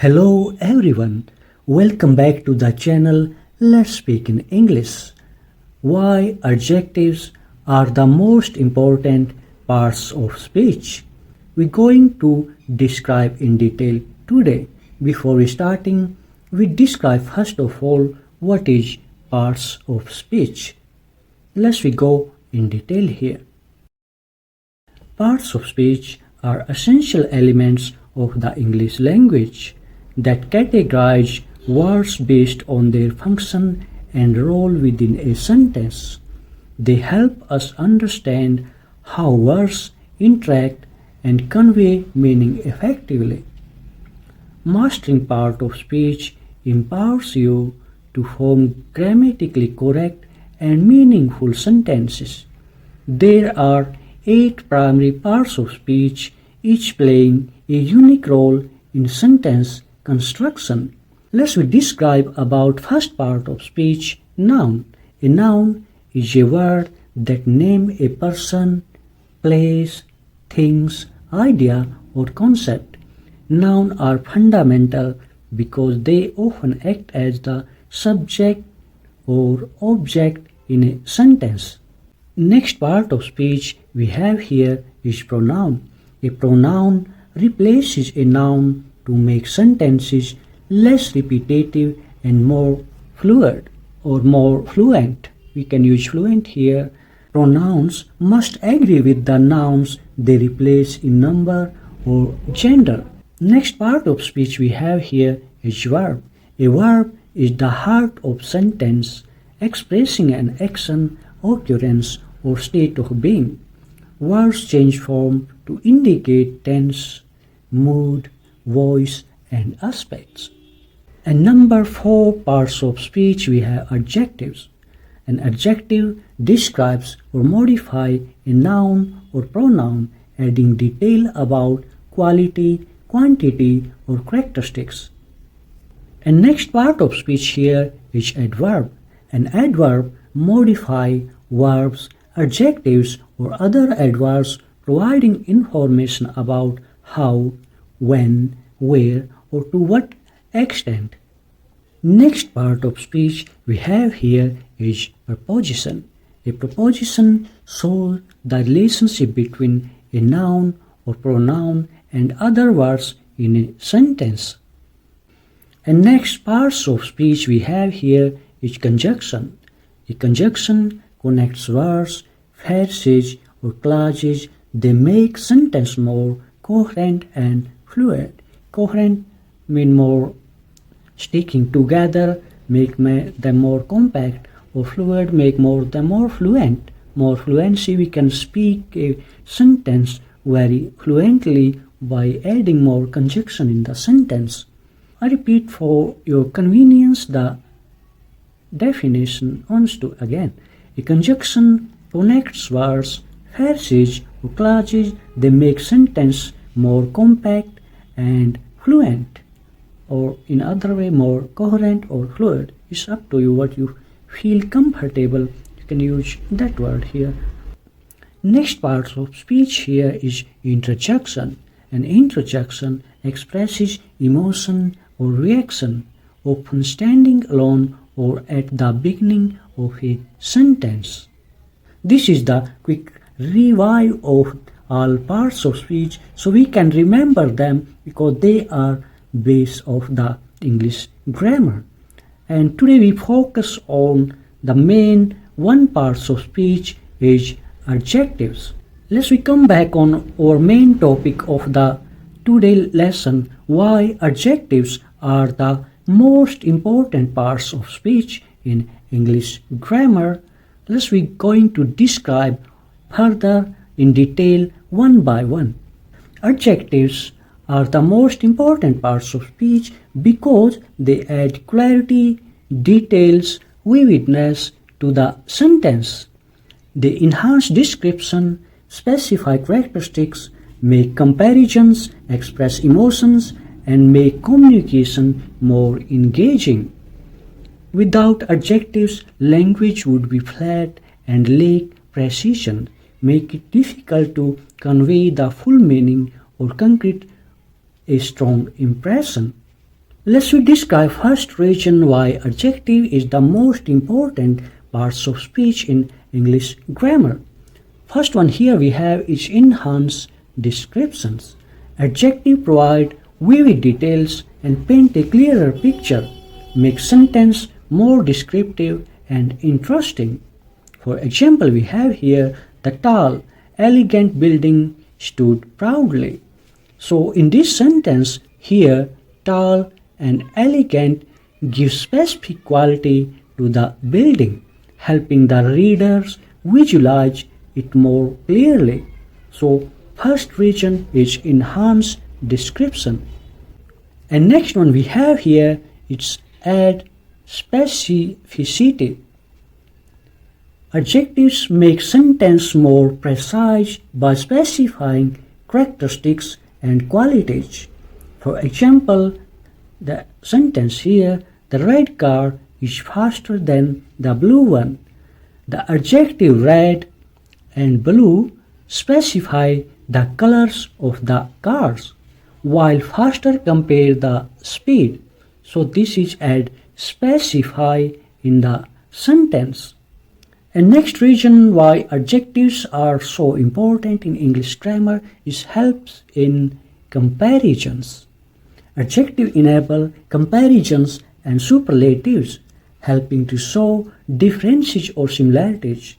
Hello everyone, welcome back to the channel Let's Speak in English. Why adjectives are the most important parts of speech. We're going to describe in detail today. Before we starting, we describe first of all what is parts of speech. Let's we go in detail here. Parts of speech are essential elements of the English language that categorize words based on their function and role within a sentence. They help us understand how words interact and convey meaning effectively. Mastering part of speech empowers you to form grammatically correct and meaningful sentences. There are 8 primary parts of speech, each playing a unique role in sentence construction. Let's describe about first part of speech, noun. A noun is a word that name a person, place, things, idea or concept. Nouns are fundamental because they often act as the subject or object in a sentence. Next part of speech we have here is pronoun. A pronoun replaces a noun to make sentences less repetitive and more fluid or more fluent. We can use fluent here. Pronouns must agree with the nouns they replace in number or gender. Next part of speech we have here is verb. A verb is the heart of sentence, expressing an action, occurrence or state of being. Verbs change form to indicate tense, mood, voice and aspects. And number 4 parts of speech we have adjectives. An adjective describes or modifies a noun or pronoun, adding detail about quality, quantity or characteristics. And next part of speech here is adverb. An adverb modifies verbs, adjectives or other adverbs, providing information about how, when, where or to what extent. Next part of speech we have here is preposition. A preposition shows the relationship between a noun or pronoun and other words in a sentence. And next parts of speech we have here is conjunction. A conjunction connects words, phrases or clauses. They make sentence more coherent and fluid. Coherent mean more sticking together, make them more compact, or fluid make them more fluent. More fluency, we can speak a sentence very fluently by adding more conjunction in the sentence. I repeat for your convenience the definition once again. A conjunction connects words, phrases or clauses. They make sentence more compact and fluent, or in other way more coherent or fluid. It's up to you what you feel comfortable. You can use that word here. Next part of speech here is interjection. An interjection expresses emotion or reaction, often standing alone or at the beginning of a sentence. This is the quick review of all parts of speech, so we can remember them because they are base of the English grammar. And today we focus on the main one parts of speech is adjectives. Let's we come back on our main topic of the today lesson, why adjectives are the most important parts of speech in English grammar. Let's we going to describe further in detail one by one. Adjectives are the most important parts of speech because they add clarity, details, vividness to the sentence. They enhance description, specify characteristics, make comparisons, express emotions, and make communication more engaging. Without adjectives, language would be flat and lack precision, make it difficult to convey the full meaning or concrete a strong impression. Let's we describe first reason why adjective is the most important parts of speech in English grammar. First one here we have is enhance descriptions. Adjective provide vivid details and paint a clearer picture, make sentence more descriptive and interesting. For example, we have here the tall, elegant building stood proudly. So in this sentence here, tall and elegant gives specific quality to the building, helping the readers visualize it more clearly. So first reason is enhance description. And next one we have here is add specificity. Adjectives make sentence more precise by specifying characteristics and qualities. For example, the sentence here, the red car is faster than the blue one. The adjective red and blue specify the colors of the cars, while faster compare the speed. So this is add specify in the sentence. And next reason why adjectives are so important in English grammar is helps in comparisons. Adjectives enable comparisons and superlatives, helping to show differences or similarities.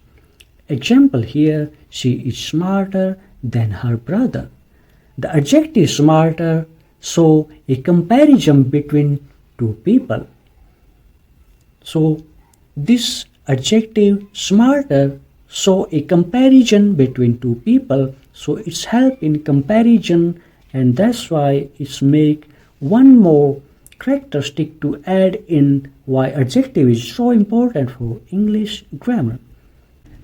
Example here, she is smarter than her brother. The adjective smarter show a comparison between two people. So this adjective smarter show a comparison between two people, so it's help in comparison, and that's why it's make one more characteristic to add in why adjective is so important for English grammar.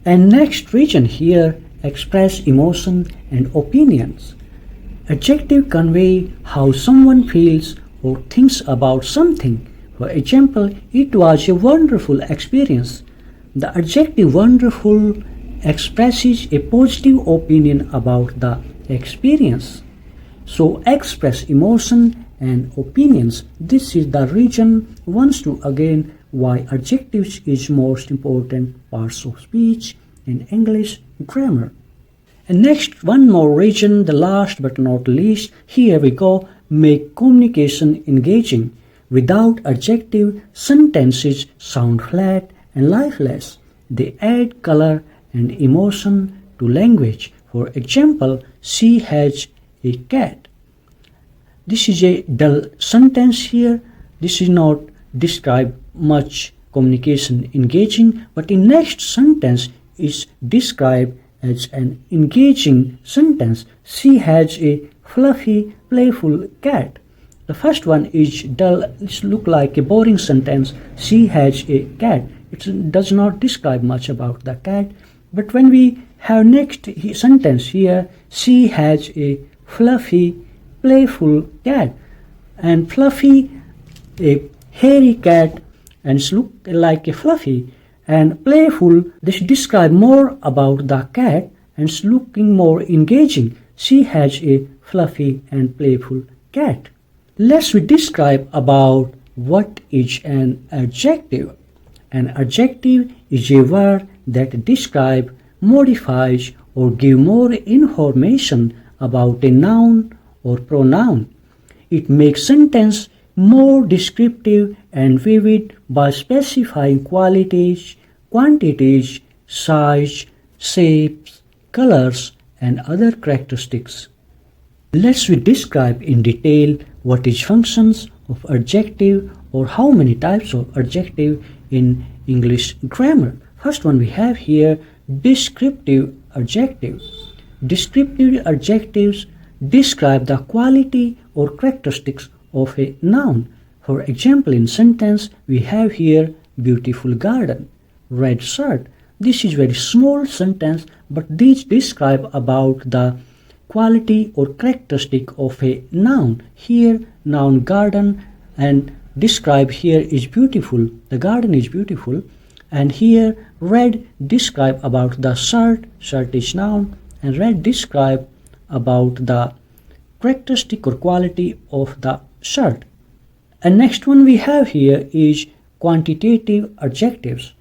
And next reason here, express emotion and opinions. Adjective convey how someone feels or thinks about something. For example, it was a wonderful experience. The adjective wonderful expresses a positive opinion about the experience. So express emotion and opinions. This is the reason once to again why adjectives is most important parts of speech in English grammar. And next one more reason, the last but not least, here we go, make communication engaging. Without adjective, sentences sound flat and lifeless. They add color and emotion to language. For example, she has a cat. This is a dull sentence here. This is not describe much communication engaging, but in next sentence is described as an engaging sentence. She has a fluffy, playful cat. The first one is dull. It looks like a boring sentence. She has a cat. It does not describe much about the cat. But when we have next sentence here, she has a fluffy, playful cat. And fluffy, a hairy cat, and it looks like a fluffy. And playful, this describe more about the cat and it's looking more engaging. She has a fluffy and playful cat. Let's we describe about what is an adjective. An adjective is a word that describes, modifies or gives more information about a noun or pronoun. It makes sentence more descriptive and vivid by specifying qualities, quantities, size, shapes, colors and other characteristics. Let's we describe in detail what is functions of adjective or how many types of adjective in English grammar. First one we have here, descriptive adjective. Descriptive adjectives describe the quality or characteristics of a noun. For example, in sentence we have here beautiful garden, red shirt. This is very small sentence, but these describe about the quality or characteristic of a noun. Here noun garden and describe here is beautiful. The garden is beautiful. And here red describe about the shirt. Shirt is noun and red describe about the characteristic or quality of the shirt. And next one we have here is quantitative adjectives.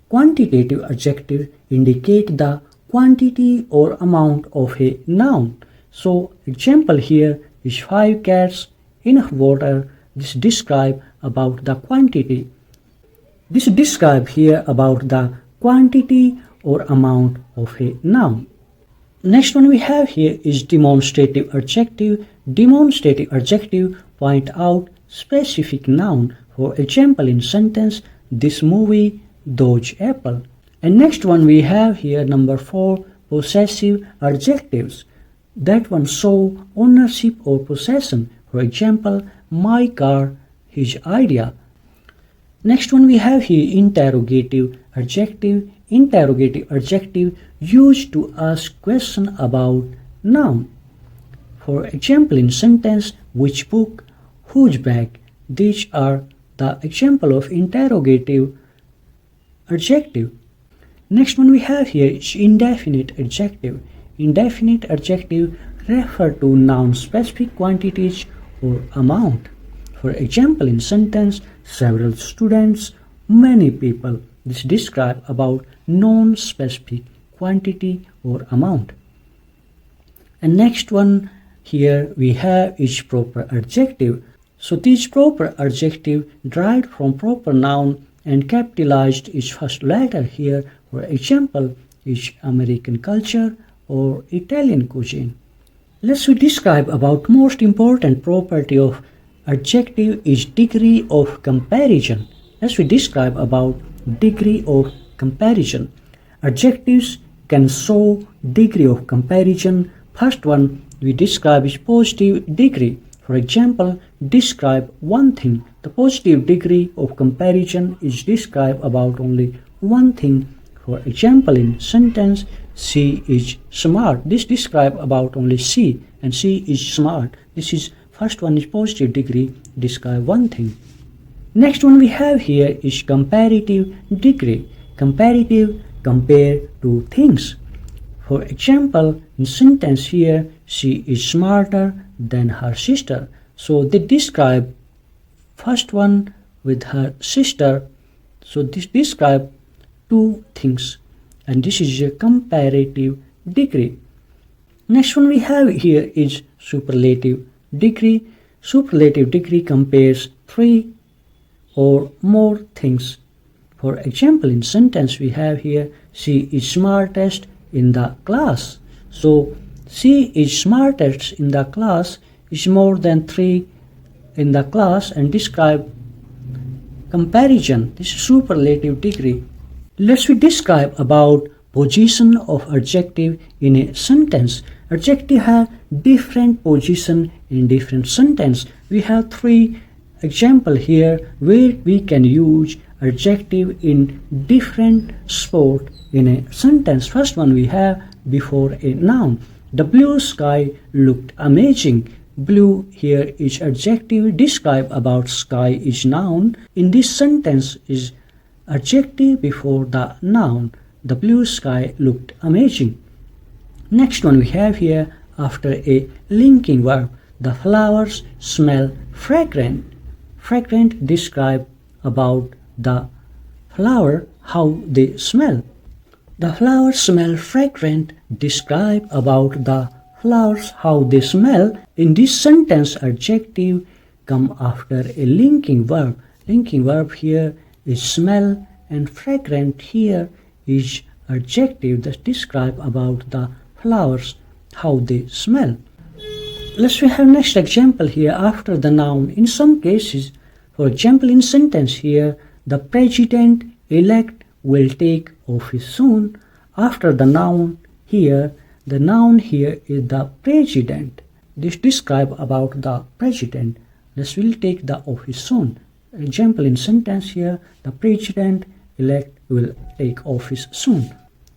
Quantitative adjectives indicate the quantity or amount of a noun. So example here is 5 cats in water. This describe about the quantity. This describe here about the quantity or amount of a noun. Next one we have here is demonstrative adjective. Demonstrative adjective point out specific noun. For example, in sentence, this movie, those apple. And next one we have here number 4, possessive adjectives. That one show ownership or possession. For example, my car, his idea. Next one we have here interrogative adjective. Interrogative adjective used to ask question about noun. For example, in sentence, which book, whose bag. These are the example of interrogative adjective. Next one we have here is indefinite adjective. Indefinite adjective refer to noun specific quantities or amount. For example, in sentence, several students, many people. This describe about non-specific quantity or amount. And next one here we have is proper adjective. So this proper adjective derived from proper noun and capitalized its first letter here. For example, is American culture or Italian cuisine. Let's describe about most important property of adjective is degree of comparison. Let's describe about degree of comparison. Adjectives can show degree of comparison. First one we describe is positive degree. For example, describe one thing. The positive degree of comparison is describe about only one thing. For example, in sentence, she is smart. This describe about only she, and she is smart. This is first one is positive degree, describe one thing. Next one we have here is comparative degree. Comparative, compare two things. For example, in sentence here, she is smarter than her sister. So they describe first one with her sister. So this describe two things, and this is a comparative degree. Next one we have here is superlative degree. Superlative degree compares three or more things. For example, in sentence we have here, she is smartest in the class. So she is smartest in the class is more than 3 in the class and describe comparison. This is superlative degree. Let's describe about position of adjective in a sentence. Adjective have different position in different sentence. We have 3 example here where we can use adjective in different spot in a sentence. First one we have before a noun. The blue sky looked amazing. Blue here is adjective, describe about sky is noun. In this sentence is adjective before the noun. The blue sky looked amazing. Next one we have here after a linking verb. The flowers smell fragrant. Fragrant describe about the flower, how they smell. The flowers smell fragrant describe about the flowers, how they smell. In this sentence, adjective come after a linking verb. Linking verb here is smell, and fragrant here is adjective that describe about the flowers, how they smell. Let's have next example here after the noun. In some cases, for example, in sentence here, the president-elect will take office soon. After the noun here, the noun here is the president. This describe about the president. This will take the office soon. Example in sentence here, the president-elect will take office soon.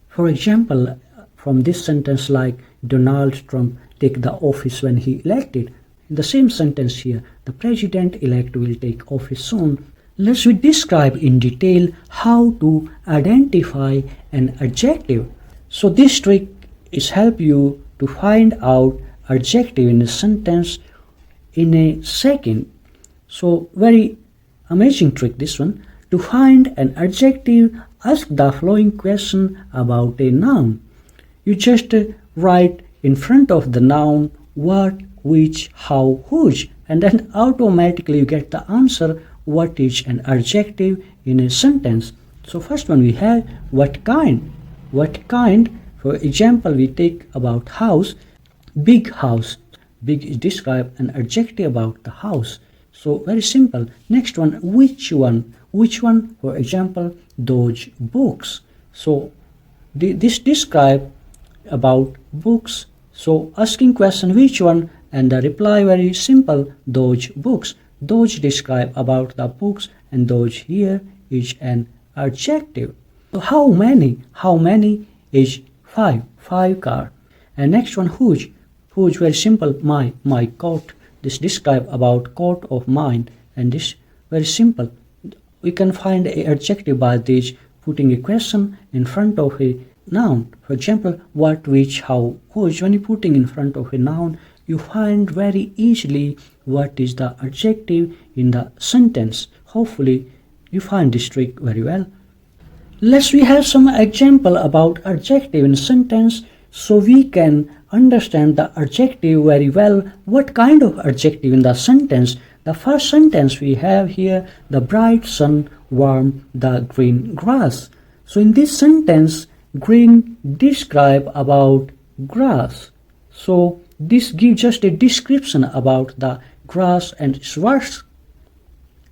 For example, from this sentence like Donald Trump take the office when he elected. In the same sentence here, the president-elect will take office soon. Let's describe in detail how to identify an adjective. So this trick is help you to find out adjective in a sentence in a second. So very amazing trick this one. To find an adjective, ask the following question about a noun. You just write in front of the noun what, which, how, whose, and then automatically you get the answer what is an adjective in a sentence. So first one we have what kind. What kind, for example, we take about house, big house. Big is describe an adjective about the house. So very simple. Next one, which one? Which one, for example, those books. So this describe about books. So asking question which one and the reply very simple, those books. Those describe about the books and those here is an adjective. So how many? How many is five. Five car. And next one whose. Whose very simple, my coat. This describe about coat of mine and this very simple. We can find an adjective by this putting a question in front of a noun. For example, what, which, how, whose. When you putting in front of a noun, you find very easily what is the adjective in the sentence. Hopefully, you find this trick very well. Let's we have some example about adjective in sentence so we can understand the adjective very well. What kind of adjective in the sentence? The first sentence we have here, the bright sun warm the green grass. So in this sentence, green describe about grass. So this gives just a description about the grass and its works.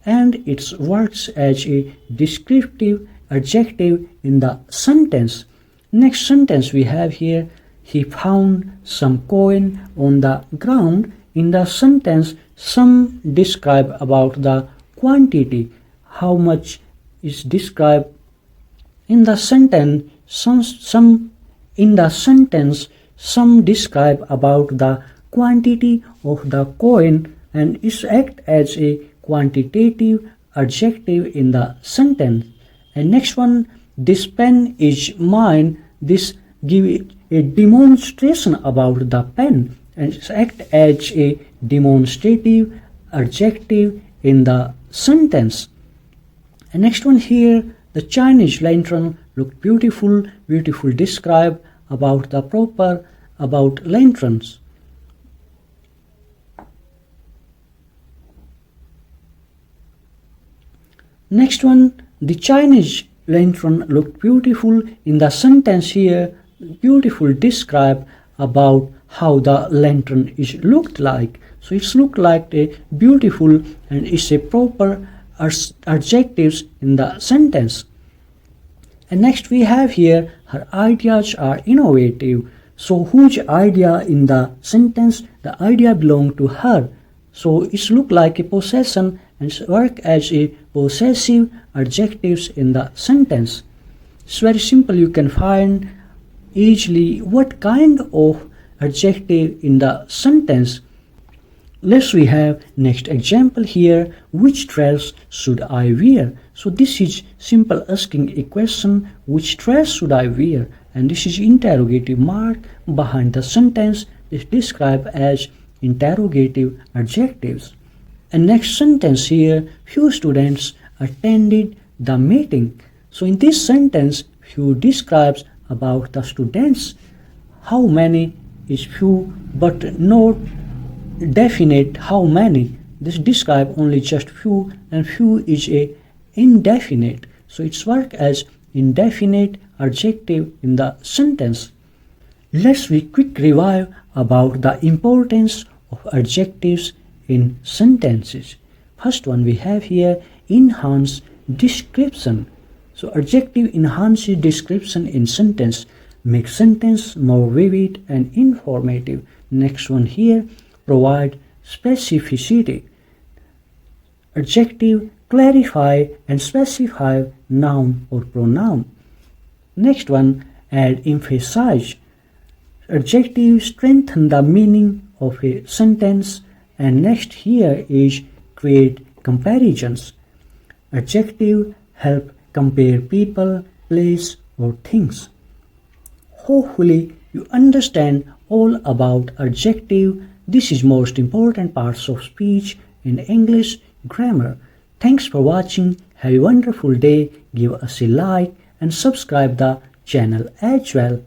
And it works as a descriptive adjective in the sentence. Next sentence we have here, he found some coin on the ground. In the sentence, some describe about the quantity, how much is described. In the sentence, some describe about the quantity of the coin and is act as a quantitative adjective in the sentence. And next one, this pen is mine. This give it a demonstration about the pen and act as a demonstrative adjective in the sentence. And next one here, the Chinese lantern look beautiful. Beautiful describe about the proper about lanterns. Next one, the Chinese lantern looked beautiful. In the sentence here, beautiful describe about how the lantern is looked like. So it's looked like a beautiful and it's a proper adjectives in the sentence. And next we have here, her ideas are innovative. So whose idea in the sentence? The idea belong to her. So it's look like a possession and work as a possessive adjectives in the sentence. It's very simple. You can find easily what kind of adjective in the sentence. Let's we have next example here, which dress should I wear? So this is simple asking a question, which dress should I wear? And this is interrogative mark behind the sentence is described as interrogative adjectives. And next sentence here, few students attended the meeting. So in this sentence, few describes about the students. How many is few but not definite how many. This describe only just few and few is a indefinite. So it's work as indefinite adjective in the sentence. Let's we quick review about the importance of adjectives in sentences. First one we have here, enhance description. So adjective enhances description in sentence, makes sentence more vivid and informative. Next one here, provide specificity. Adjective clarify and specify noun or pronoun. Next one, add emphasize. Adjective strengthen the meaning of a sentence. And next here is create comparisons. Adjective help compare people, place or things. Hopefully you understand all about adjective. This is most important parts of speech. In English grammar. Thanks for watching. Have a wonderful day. Give us a like and subscribe the channel as well.